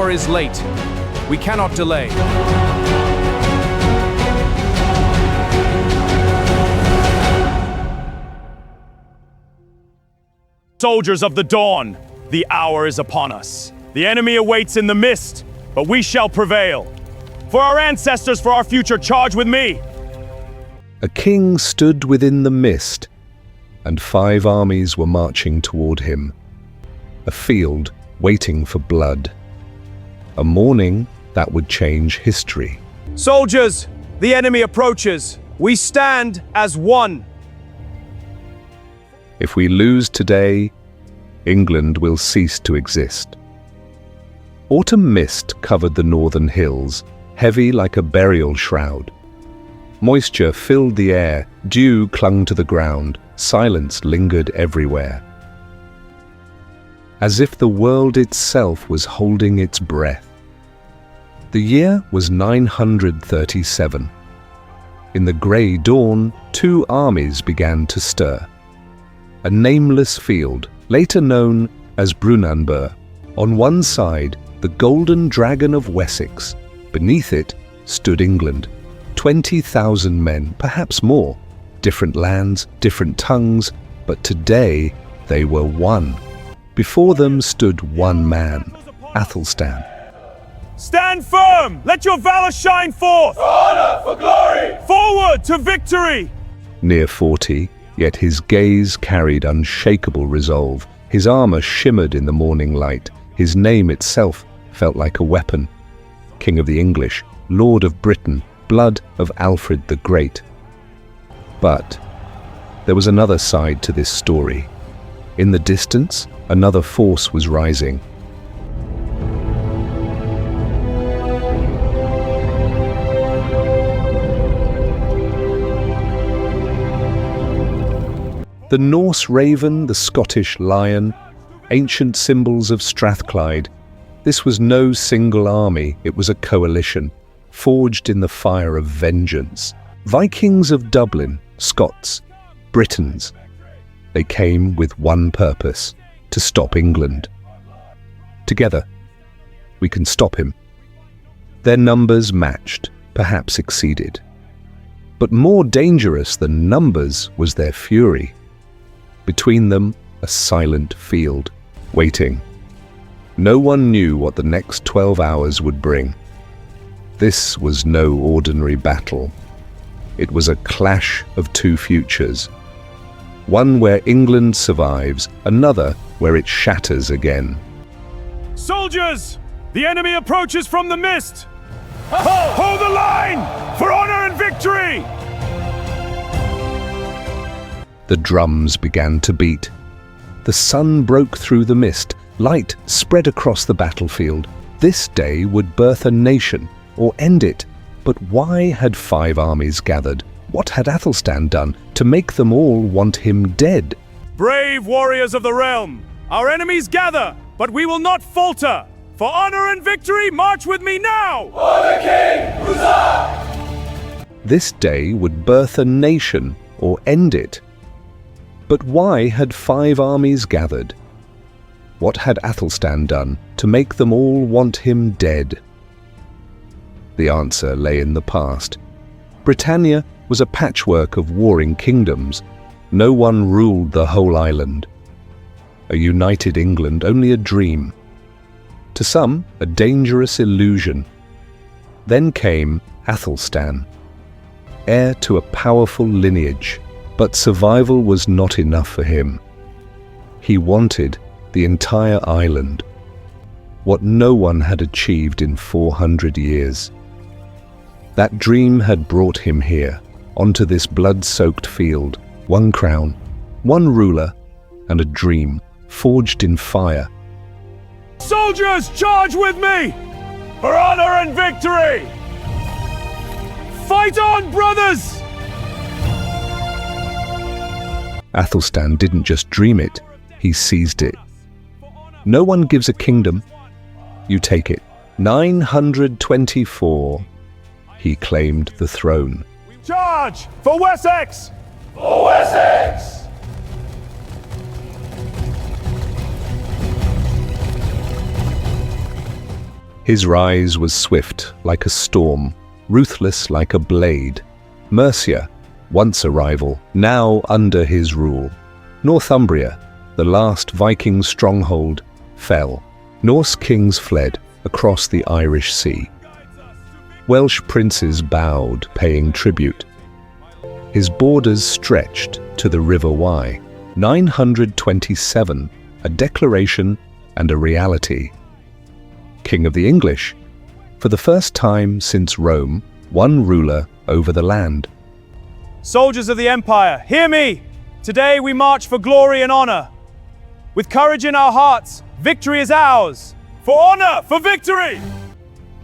hour is late. We cannot delay. Soldiers of the dawn, the hour is upon us. The enemy awaits in the mist, but we shall prevail. For our ancestors, for our future, charge with me. A king stood within the mist, and 5 armies were marching toward him. A field waiting for blood. A morning that would change history. Soldiers, the enemy approaches. We stand as one. If we lose today, England will cease to exist. Autumn mist covered the northern hills, heavy like a burial shroud. Moisture filled the air, dew clung to the ground, silence lingered everywhere. As if the world itself was holding its breath. The year was 937. In the grey dawn, 2 armies began to stir. A nameless field, later known as Brunanburh. On one side, the Golden Dragon of Wessex. Beneath it stood England. 20,000 men, perhaps more. Different lands, different tongues, but today they were one. Before them stood one man, Athelstan. Stand firm! Let your valor shine forth! For honor, for glory! Forward to victory! Near 40, yet his gaze carried unshakable resolve. His armor shimmered in the morning light. His name itself felt like a weapon. King of the English, Lord of Britain, blood of Alfred the Great. But there was another side to this story. In the distance, another force was rising. The Norse raven, the Scottish lion, ancient symbols of Strathclyde. This was no single army, it was a coalition, forged in the fire of vengeance. Vikings of Dublin, Scots, Britons. They came with one purpose, to stop England. Together, we can stop him. Their numbers matched, perhaps exceeded. But more dangerous than numbers was their fury. Between them, a silent field, waiting. No one knew what the next 12 hours would bring. This was no ordinary battle. It was a clash of 2 futures. One where England survives, another where it shatters again. Soldiers, the enemy approaches from the mist. Hold the line for honor and victory! The drums began to beat. The sun broke through the mist. Light spread across the battlefield. This day would birth a nation, or end it. But why had 5 armies gathered? What had Athelstan done to make them all want him dead? Brave warriors of the realm, our enemies gather, but we will not falter. For honor and victory, march with me now! For the king, huzzah! This day would birth a nation, or end it. But why had 5 armies gathered? What had Athelstan done to make them all want him dead? The answer lay in the past. Britannia was a patchwork of warring kingdoms. No one ruled the whole island. A united England only a dream. To some, a dangerous illusion. Then came Athelstan, heir to a powerful lineage. But survival was not enough for him. He wanted the entire island, what no one had achieved in 400 years. That dream had brought him here, onto this blood-soaked field. One crown, one ruler, and a dream, forged in fire. Soldiers, charge with me! For honor and victory! Fight on, brothers! Athelstan didn't just dream it, he seized it. No one gives a kingdom, you take it. 924, he claimed the throne. Charge! For Wessex! For Wessex! His rise was swift like a storm, ruthless like a blade. Mercia, once a rival, now under his rule. Northumbria, the last Viking stronghold, fell. Norse kings fled across the Irish Sea. Welsh princes bowed, paying tribute. His borders stretched to the River Wye. 927, a declaration and a reality. King of the English, for the first time since Rome, one ruler over the land. Soldiers of the Empire, hear me! Today we march for glory and honor. With courage in our hearts, victory is ours. For honor, for victory!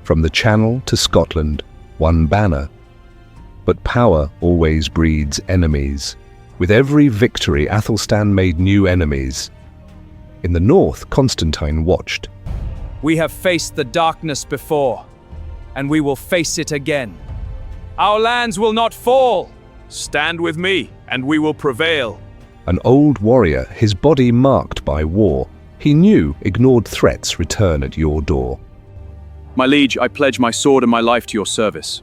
From the Channel to Scotland, one banner. But power always breeds enemies. With every victory, Athelstan made new enemies. In the north, Constantine watched. We have faced the darkness before, and we will face it again. Our lands will not fall. Stand with me, and we will prevail. An old warrior, his body marked by war. He knew ignored threats return at your door. My liege, I pledge my sword and my life to your service.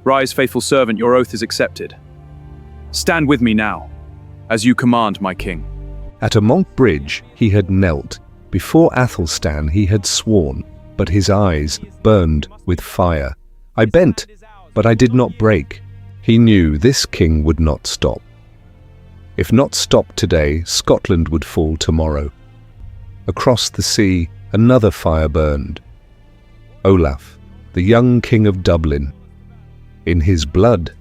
Rise, faithful servant, your oath is accepted. Stand with me now, as you command, my king. At a monk bridge he had knelt. Before Athelstan he had sworn, but his eyes burned with fire. I bent, but I did not break. He knew this king would not stop. If not stopped today, Scotland would fall tomorrow. Across the sea, another fire burned. Olaf, the young king of Dublin. In his blood,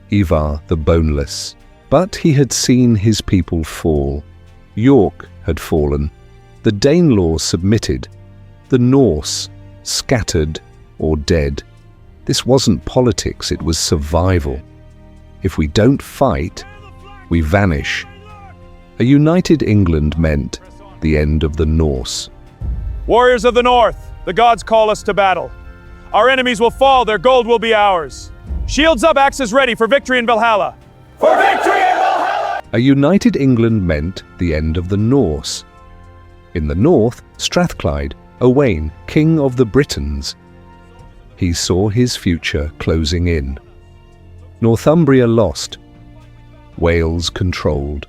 Ivar the Boneless. But he had seen his people fall. York had fallen. The Danelaw submitted. The Norse scattered or dead. This wasn't politics, it was survival. If we don't fight, we vanish. A united England meant the end of the Norse. Warriors of the North, the gods call us to battle. Our enemies will fall, their gold will be ours. Shields up, axes ready for victory in Valhalla. For victory in Valhalla! A united England meant the end of the Norse. In the north, Strathclyde, Owain, king of the Britons. He saw his future closing in. Northumbria lost. Wales controlled.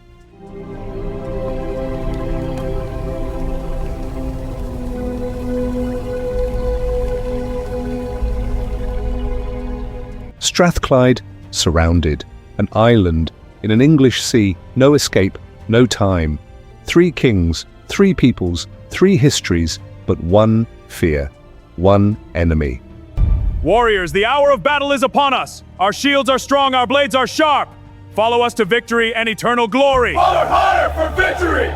Strathclyde surrounded, an island in an English sea, no escape, no time. 3 kings, 3 peoples, 3 histories, but one fear, one enemy. Warriors, the hour of battle is upon us. Our shields are strong, our blades are sharp. Follow us to victory and eternal glory. Honor, honor for victory!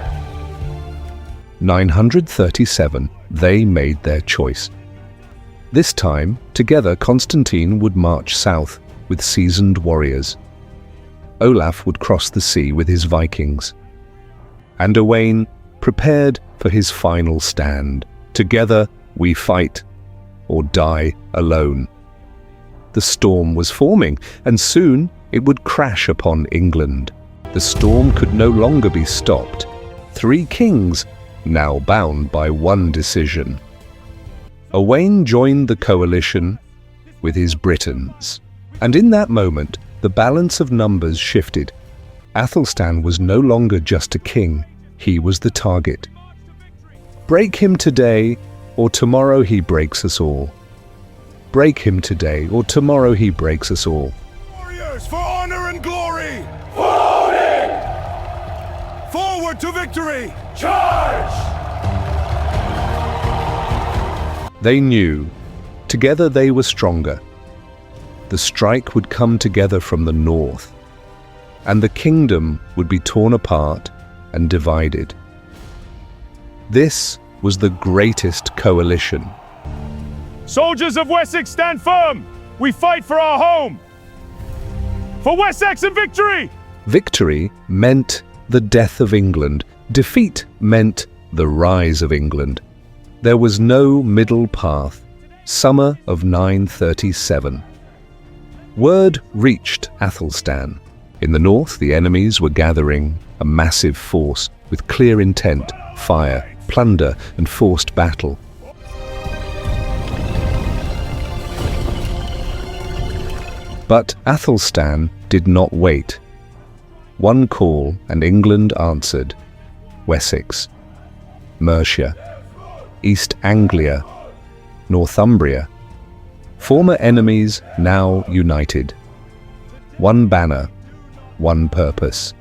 937, they made their choice. This time, together Constantine would march south with seasoned warriors. Olaf would cross the sea with his Vikings. And Owain prepared for his final stand. Together we fight or die alone. The storm was forming, and soon it would crash upon England. The storm could no longer be stopped. 3 kings, now bound by one decision. Owain joined the coalition with his Britons. And in that moment, the balance of numbers shifted. Athelstan was no longer just a king, he was the target. Break him today, or tomorrow he breaks us all. Break him today, or tomorrow he breaks us all. Warriors, for honor and glory! For Odin! Forward to victory! Charge! They knew, together they were stronger. The strike would come together from the north, and the kingdom would be torn apart and divided. This was the greatest coalition. Soldiers of Wessex, stand firm! We fight for our home! For Wessex and victory! Victory meant the death of England. Defeat meant the rise of England. There was no middle path. Summer of 937. Word reached Athelstan. In the north, the enemies were gathering, a massive force with clear intent, fire, plunder, and forced battle. But Athelstan did not wait. One call and England answered. Wessex, Mercia, East Anglia, Northumbria, former enemies now united. One banner, one purpose.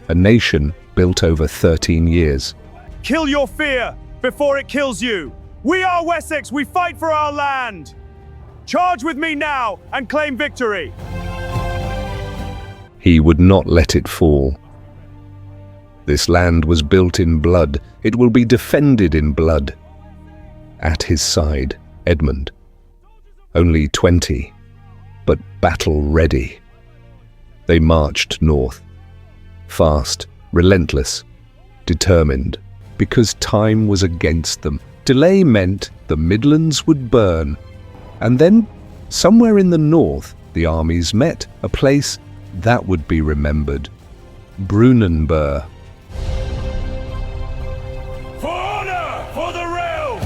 A nation built over 13 years. Kill your fear before it kills you. We are Wessex, we fight for our land. Charge with me now and claim victory. He would not let it fall. This land was built in blood. It will be defended in blood. At his side, Edmund. Only 20, but battle ready. They marched north. Fast, relentless, determined, because time was against them. Delay meant the Midlands would burn. And then, somewhere in the north, the armies met, a place that would be remembered. Brunanburh. For honor, for the realm!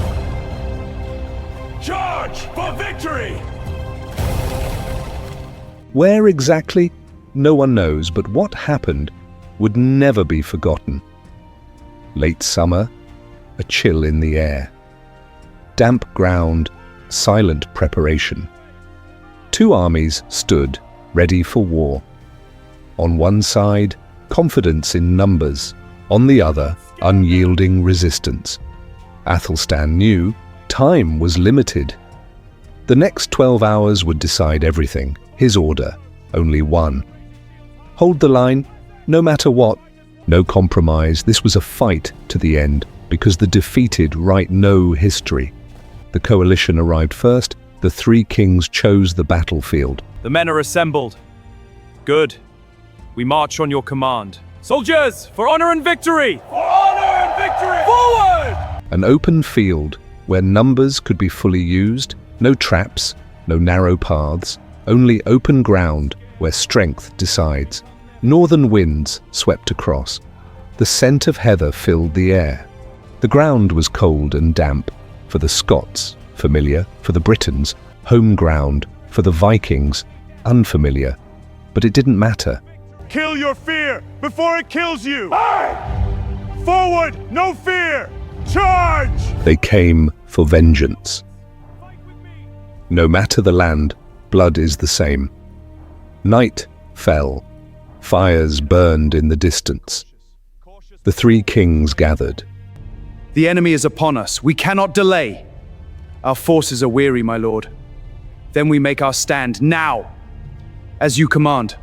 Charge for victory! Where exactly? No one knows, but what happened would never be forgotten. Late summer, a chill in the air. Damp ground, silent preparation. Two armies stood, ready for war. On one side, confidence in numbers. On the other, unyielding resistance. Athelstan knew time was limited. The next 12 hours would decide everything. His order, only one. Hold the line, no matter what. No compromise. This was a fight to the end, because the defeated write no history. The coalition arrived first. The three kings chose the battlefield. The men are assembled. Good. We march on your command. Soldiers, for honor and victory! For honor and victory! Forward! An open field where numbers could be fully used, no traps, no narrow paths, only open ground where strength decides. Northern winds swept across. The scent of heather filled the air. The ground was cold and damp. For the Scots, familiar. For the Britons, home ground. For the Vikings, unfamiliar. But it didn't matter. Kill your fear before it kills you! Aye! Forward, no fear! Charge! They came for vengeance. No matter the land, blood is the same. Night fell. Fires burned in the distance. The three kings gathered. The enemy is upon us. We cannot delay. Our forces are weary, my lord. Then we make our stand now, as you command.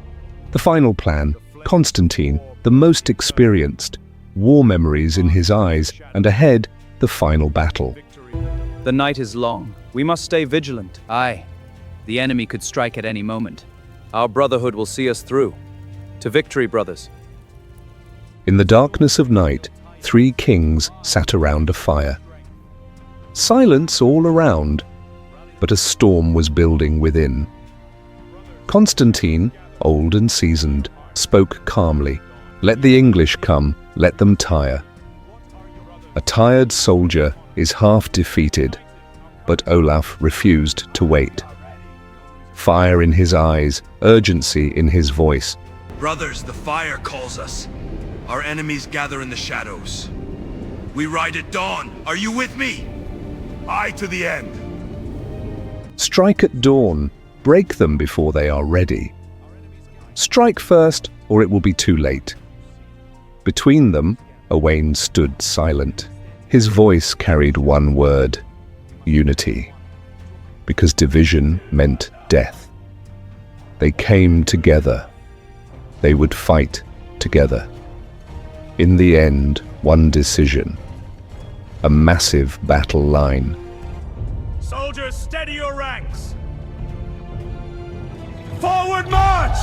The final plan, Constantine, the most experienced, war memories in his eyes, and ahead, the final battle. The night is long. We must stay vigilant. Aye. The enemy could strike at any moment. Our brotherhood will see us through. To victory, brothers. In the darkness of night, three kings sat around a fire. Silence all around, but a storm was building within. Constantine, old and seasoned, spoke calmly. Let the English come, let them tire. A tired soldier is half defeated, but Olaf refused to wait. Fire in his eyes, urgency in his voice. Brothers, the fire calls us. Our enemies gather in the shadows. We ride at dawn. Are you with me? Aye to the end. Strike at dawn. Break them before they are ready. Strike first, or it will be too late. Between them, Owain stood silent. His voice carried one word: unity. Because division meant death. They came together. They would fight together. In the end, one decision. A massive battle line. Soldiers, steady your ranks! Forward march!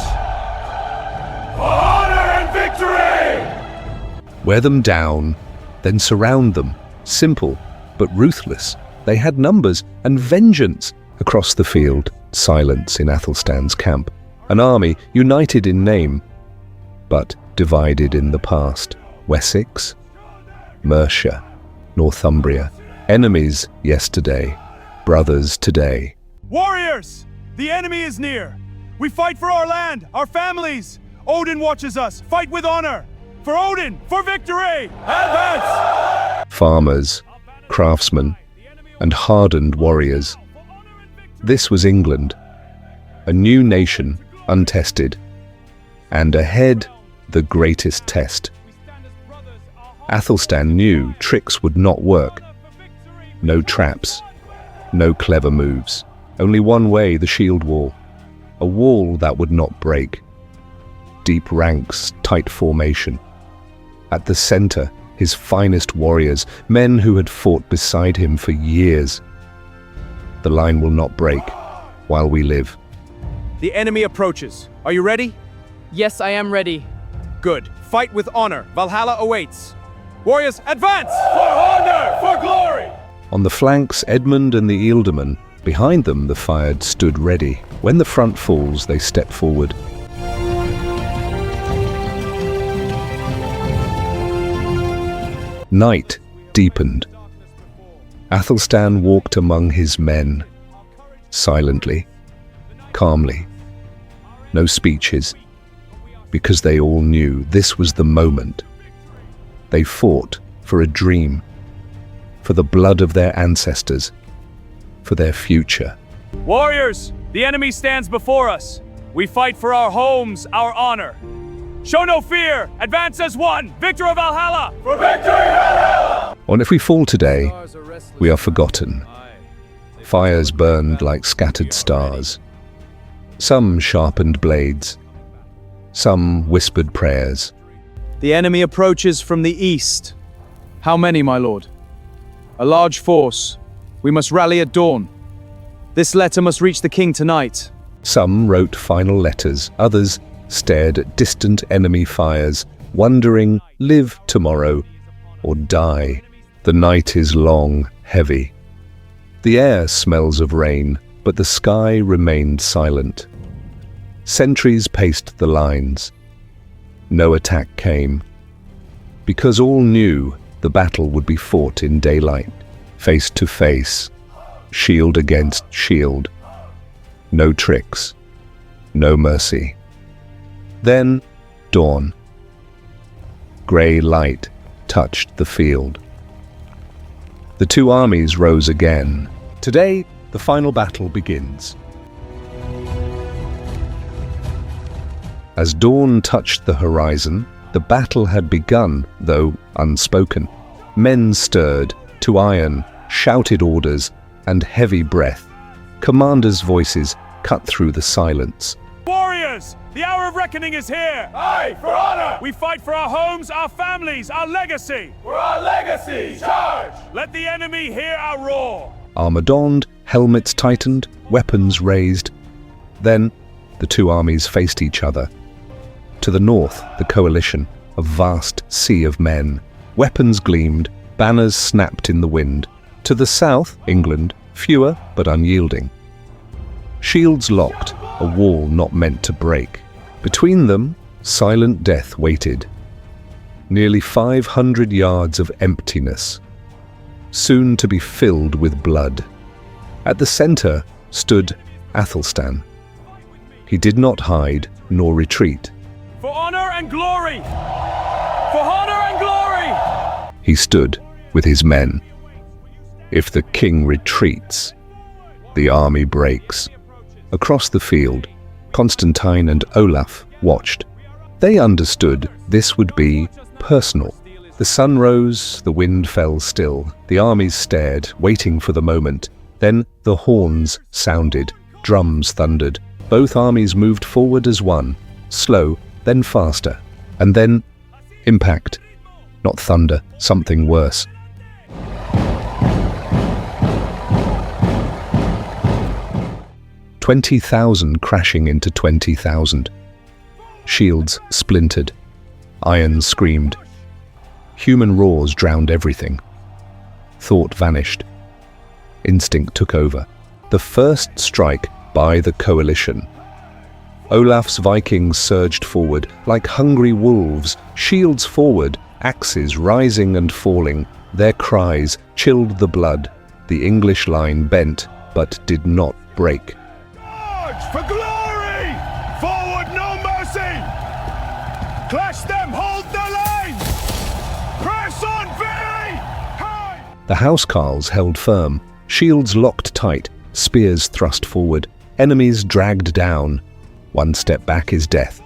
For honor and victory! Wear them down, then surround them. Simple, but ruthless. They had numbers and vengeance. Across the field, silence in Athelstan's camp. An army united in name, but divided in the past. Wessex, Mercia, Northumbria. Enemies yesterday, brothers today. Warriors! The enemy is near! We fight for our land, our families. Odin watches us. Fight with honor. For Odin, for victory! Advance! Farmers, craftsmen, and hardened warriors. This was England, a new nation, untested, and ahead, the greatest test. Athelstan knew tricks would not work. No traps, no clever moves. Only one way, the shield wall. A wall that would not break. Deep ranks, tight formation. At the center, his finest warriors, men who had fought beside him for years. The line will not break while we live. The enemy approaches. Are you ready? Yes, I am ready. Good. Fight with honor. Valhalla awaits. Warriors, advance! For honor! For glory! On the flanks, Edmund and the Ealdormen. Behind them, the Fyrd stood ready. When the front falls, they step forward. Night deepened. Athelstan walked among his men, silently, calmly. No speeches, because they all knew this was the moment. They fought for a dream, for the blood of their ancestors, for their future. Warriors, the enemy stands before us. We fight for our homes, our honor. Show no fear. Advance as one. Victor of Valhalla. For victory, Valhalla! And if we fall today, we are forgotten. Fires burned like scattered stars. Some sharpened blades. Some whispered prayers. The enemy approaches from the east. How many, my lord? A large force. We must rally at dawn. This letter must reach the king tonight. Some wrote final letters. Others stared at distant enemy fires, wondering, live tomorrow or die. The night is long, heavy. The air smells of rain, but the sky remained silent. Sentries paced the lines. No attack came, because all knew the battle would be fought in daylight, face to face, shield against shield. No tricks, no mercy. Then, dawn. Grey light touched the field. The two armies rose again. Today, the final battle begins. As dawn touched the horizon, the battle had begun, though unspoken. Men stirred to iron, shouted orders, and heavy breath. Commanders' voices cut through the silence. Warriors, the hour of reckoning is here. Aye, for honor! We fight for our homes, our families, our legacy. For our legacy! Charge! Let the enemy hear our roar. Armor donned, helmets tightened, weapons raised. Then, the two armies faced each other. To the north, the coalition, a vast sea of men. Weapons gleamed, banners snapped in the wind. To the south, England, fewer but unyielding. Shields locked, a wall not meant to break. Between them, silent death waited. Nearly 500 yards of emptiness, soon to be filled with blood. At the center stood Athelstan. He did not hide nor retreat. For honor and glory! For honor and glory! He stood with his men. If the king retreats, the army breaks. Across the field, Constantine and Olaf watched. They understood this would be personal. The sun rose, the wind fell still. The armies stared, waiting for the moment. Then the horns sounded, drums thundered. Both armies moved forward as one, slow, then faster. And then impact. Not thunder, something worse. "20,000 crashing into 20,000. Shields splintered. Iron screamed. Human roars drowned everything. Thought vanished. Instinct took over. The first strike by the coalition. Olaf's Vikings surged forward like hungry wolves, shields forward, axes rising and falling. Their cries chilled the blood. The English line bent, but did not break. Charge! For glory! Clash them, hold the line! Press on, very high! The housecarls held firm, shields locked tight, spears thrust forward, enemies dragged down. One step back is death.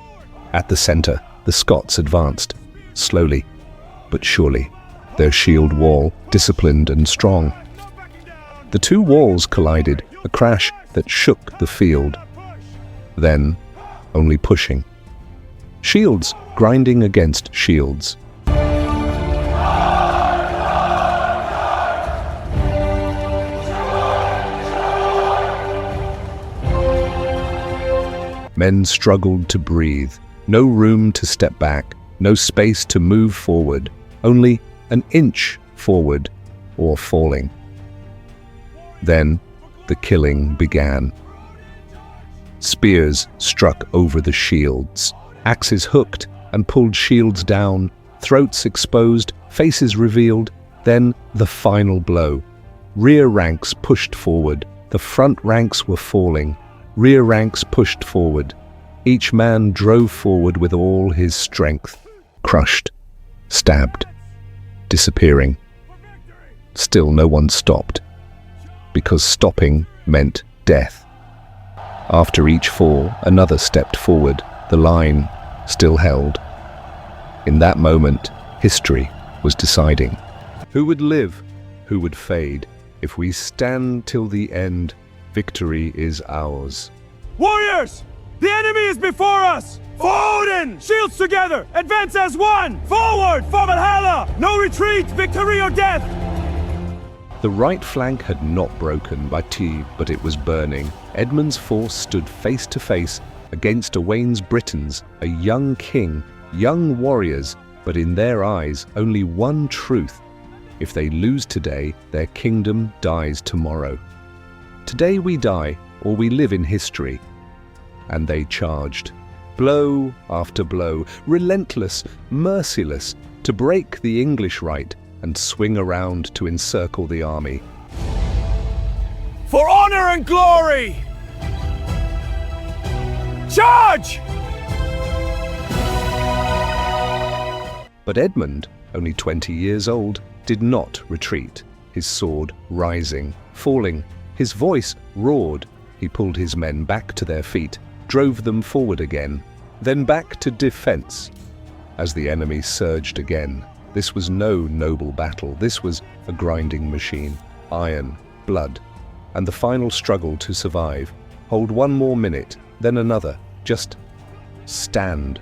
At the centre, the Scots advanced, slowly but surely, their shield wall disciplined and strong. The two walls collided, a crash that shook the field. Then, only pushing. Shields grinding against shields. Men struggled to breathe, no room to step back, no space to move forward, only an inch forward or falling. Then the killing began. Spears struck over the shields, axes hooked and pulled shields down, throats exposed, faces revealed, then the final blow. Rear ranks pushed forward, the front ranks were falling. Rear ranks pushed forward. Each man drove forward with all his strength, crushed, stabbed, disappearing. Still no one stopped, because stopping meant death. After each fall, another stepped forward, the line still held. In that moment, history was deciding. Who would live, who would fade? If we stand till the end, victory is ours. Warriors! The enemy is before us! For Odin! Shields together! Advance as one! Forward! For Valhalla! No retreat! Victory or death! The right flank had not broken by Teve, but it was burning. Edmund's force stood face to face against Owain's Britons, a young king, young warriors, but in their eyes only one truth. If they lose today, their kingdom dies tomorrow. Today we die, or we live in history. And they charged, blow after blow, relentless, merciless, to break the English right and swing around to encircle the army. For honor and glory! Charge! But Edmund, only 20 years old, did not retreat, his sword rising, falling. His voice roared. He pulled his men back to their feet, drove them forward again, then back to defense. As the enemy surged again, this was no noble battle. This was a grinding machine, iron, blood, and the final struggle to survive. Hold one more minute, then another. Just stand.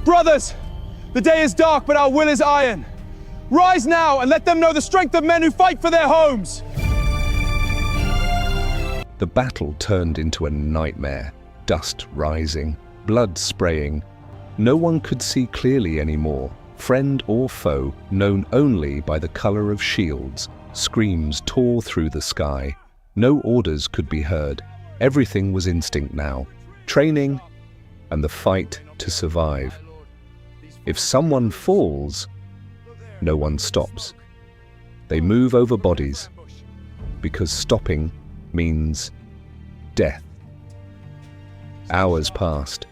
Brothers! The day is dark, but our will is iron. Rise now and let them know the strength of men who fight for their homes! The battle turned into a nightmare, dust rising, blood spraying. No one could see clearly anymore, friend or foe, known only by the color of shields. Screams tore through the sky. No orders could be heard. Everything was instinct now. Training and the fight to survive. If someone falls, no one stops. They move over bodies, because stopping means death. Hours passed.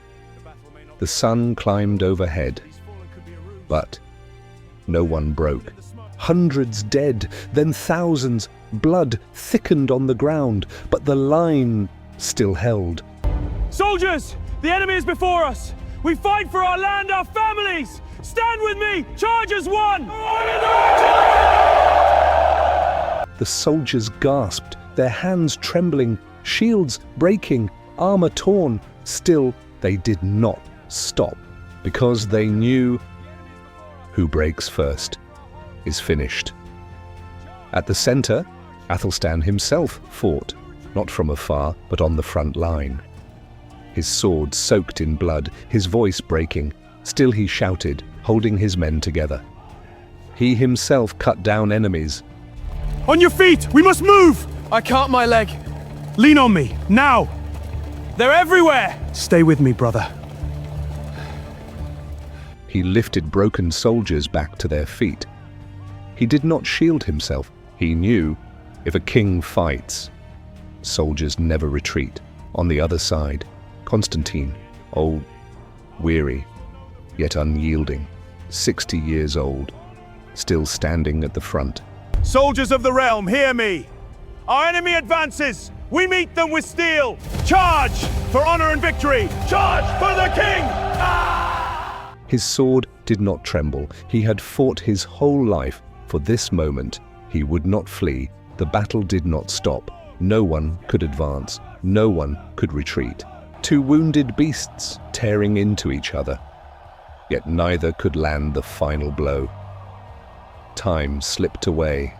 The sun climbed overhead, but no one broke. Hundreds dead, then thousands. Blood thickened on the ground, but the line still held. Soldiers! The enemy is before us! We fight for our land, our families! Stand with me! Charge as one! The soldiers gasped, their hands trembling, shields breaking, armor torn. Still, they did not stop, because they knew who breaks first is finished. At the center, Athelstan himself fought, not from afar, but on the front line. His sword soaked in blood, his voice breaking. Still he shouted, holding his men together. He himself cut down enemies. On your feet! We must move! I can't, my leg. Lean on me, now! They're everywhere! Stay with me, brother. He lifted broken soldiers back to their feet. He did not shield himself. He knew, if a king fights, soldiers never retreat. On the other side, Constantine, old, weary, yet unyielding, 60 years old, still standing at the front. Soldiers of the realm, hear me! Our enemy advances! We meet them with steel! Charge for honor and victory! Charge for the king! His sword did not tremble. He had fought his whole life for this moment. He would not flee. The battle did not stop. No one could advance. No one could retreat. Two wounded beasts tearing into each other. Yet neither could land the final blow. Time slipped away.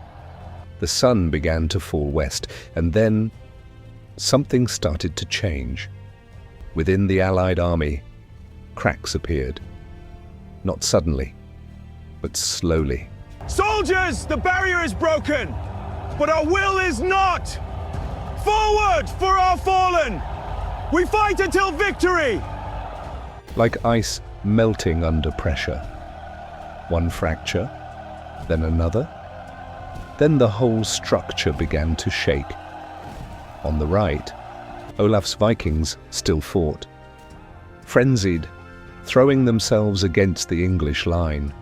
The sun began to fall west, and then something started to change. Within the Allied army, cracks appeared. Not suddenly, but slowly. Soldiers, the barrier is broken, but our will is not! Forward for our fallen! We fight until victory! Like ice melting under pressure. One fracture, then another. Then the whole structure began to shake. On the right, Olaf's Vikings still fought. Frenzied, throwing themselves against the English line.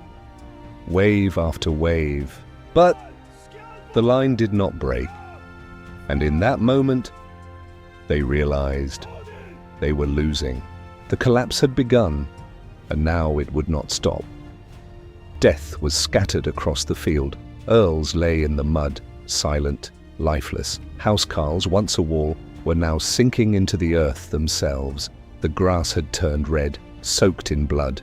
Wave after wave. But the line did not break. And in that moment, they realized they were losing. The collapse had begun, and now it would not stop. Death was scattered across the field. Earls lay in the mud, silent, lifeless. Housecarls, once a wall, were now sinking into the earth themselves. The grass had turned red, soaked in blood.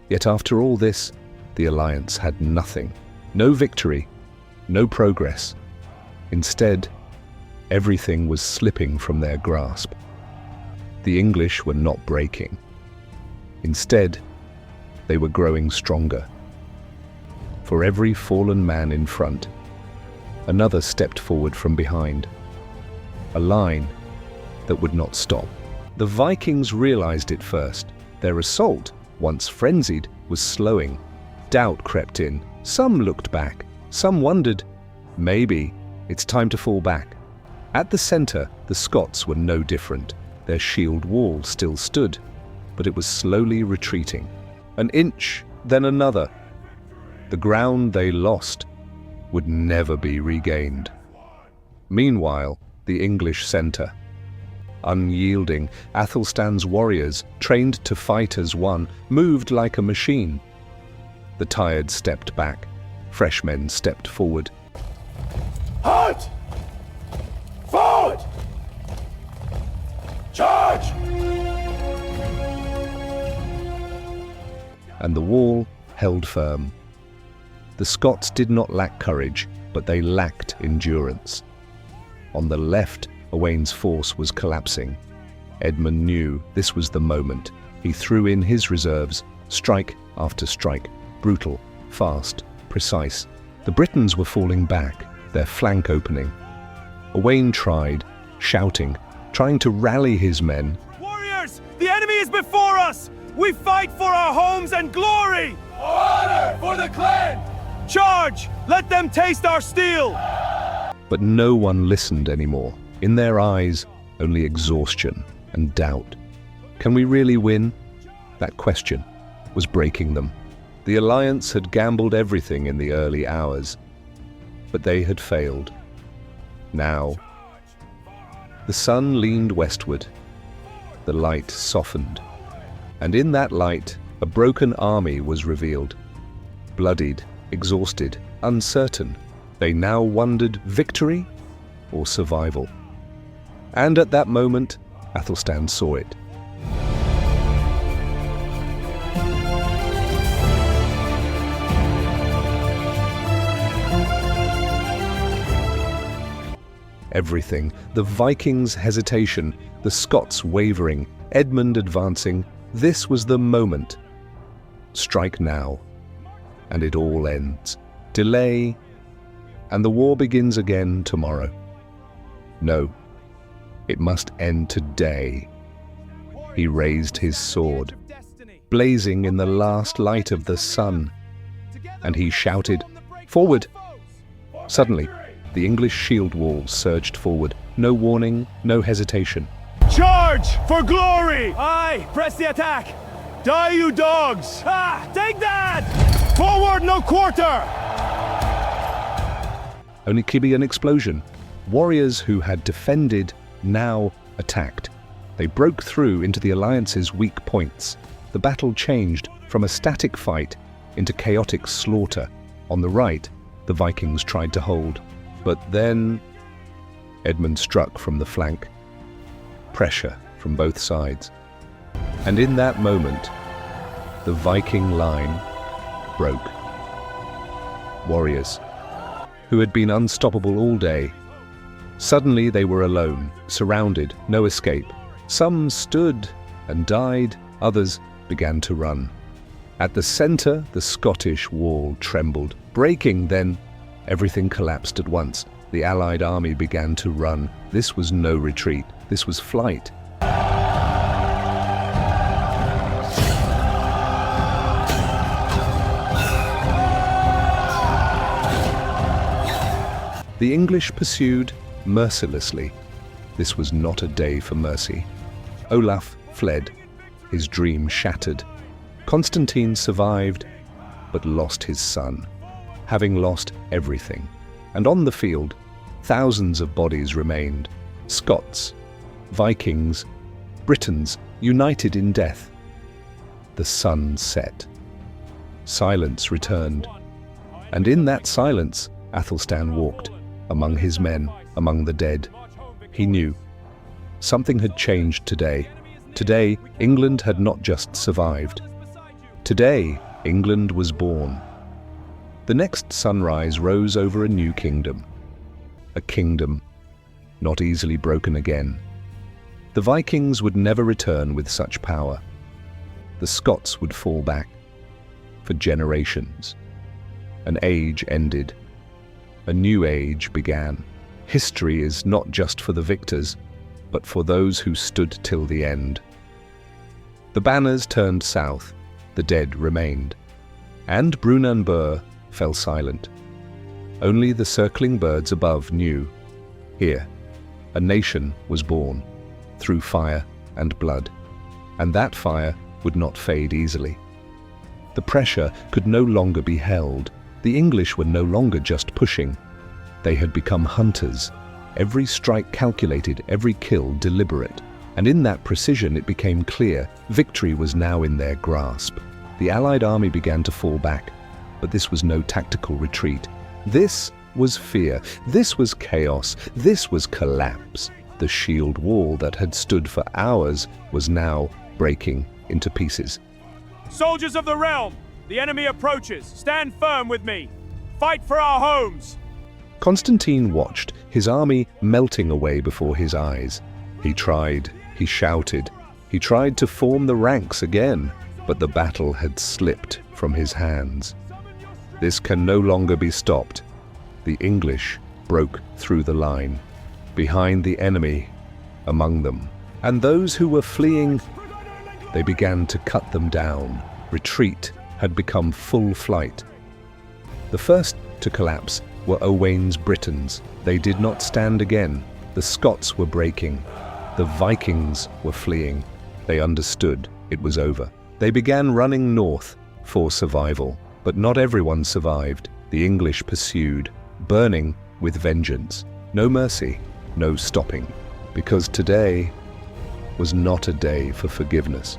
Yet after all this, the alliance had nothing. No victory, no progress. Instead, everything was slipping from their grasp. The English were not breaking. Instead, they were growing stronger. For every fallen man in front, another stepped forward from behind. A line that would not stop. The Vikings realized it first. Their assault, once frenzied, was slowing. Doubt crept in. Some looked back. Some wondered, maybe it's time to fall back. At the center, the Scots were no different. Their shield wall still stood, but it was slowly retreating. An inch, then another. The ground they lost would never be regained. Meanwhile, the English center. Unyielding, Athelstan's warriors, trained to fight as one, moved like a machine. The tired stepped back. Fresh men stepped forward. Halt! Forward! Charge! And the wall held firm. The Scots did not lack courage, but they lacked endurance. On the left, Owain's force was collapsing. Edmund knew this was the moment. He threw in his reserves, strike after strike, brutal, fast, precise. The Britons were falling back, their flank opening. Owain tried, shouting, trying to rally his men. Warriors, the enemy is before us! We fight for our homes and glory! Honor for the clan! Charge! Let them taste our steel! But no one listened anymore. In their eyes, only exhaustion and doubt. Can we really win? That question was breaking them. The alliance had gambled everything in the early hours, but they had failed. Now, the sun leaned westward. The light softened. And in that light, a broken army was revealed. Bloodied, exhausted, uncertain. They now wondered victory or survival. And at that moment, Athelstan saw it. Everything, the Vikings' hesitation, the Scots wavering, Edmund advancing, this was the moment. Strike now, and it all ends. Delay, and the war begins again tomorrow. No, it must end today. He raised his sword, blazing in the last light of the sun, and he shouted, "Forward!" Suddenly, the English shield wall surged forward. No warning, no hesitation. Charge for glory! Aye, press the attack! Die, you dogs! Take that! Forward, no quarter! Only could be an explosion. Warriors who had defended now attacked. They broke through into the alliance's weak points. The battle changed from a static fight into chaotic slaughter. On the right, the Vikings tried to hold. But then Edmund struck from the flank. Pressure from both sides. And in that moment, the Viking line broke. Warriors, who had been unstoppable all day, suddenly they were alone, surrounded, no escape. Some stood and died, others began to run. At the center, the Scottish wall trembled, breaking. Then everything collapsed at once. The Allied army began to run. This was no retreat, this was flight. The English pursued mercilessly. This was not a day for mercy. Olaf fled, his dream shattered. Constantine survived, but lost his son, having lost everything. And on the field, thousands of bodies remained. Scots, Vikings, Britons, united in death. The sun set. Silence returned. And in that silence, Athelstan walked, among his men, among the dead. He knew. Something had changed today. Today, England had not just survived. Today, England was born. The next sunrise rose over a new kingdom. A kingdom not easily broken again. The Vikings would never return with such power. The Scots would fall back. For generations. An age ended. A new age began. History is not just for the victors, but for those who stood till the end. The banners turned south, the dead remained, and Brunanburh fell silent. Only the circling birds above knew. Here, a nation was born, through fire and blood, and that fire would not fade easily. The pressure could no longer be held. The English were no longer just pushing. They had become hunters. Every strike calculated, every kill deliberate. And in that precision it became clear victory was now in their grasp. The Allied army began to fall back, but this was no tactical retreat. This was fear. This was chaos. This was collapse. The shield wall that had stood for hours was now breaking into pieces. Soldiers of the realm, the enemy approaches. Stand firm with me. Fight for our homes. Constantine watched, his army melting away before his eyes. He tried, he shouted, he tried to form the ranks again, but the battle had slipped from his hands. This can no longer be stopped. The English broke through the line, behind the enemy, among them. And those who were fleeing, they began to cut them down. Retreat had become full flight. The first to collapse were Owain's Britons. They did not stand again. The Scots were breaking. The Vikings were fleeing. They understood it was over. They began running north for survival. But not everyone survived. The English pursued, burning with vengeance. No mercy, no stopping. Because today was not a day for forgiveness.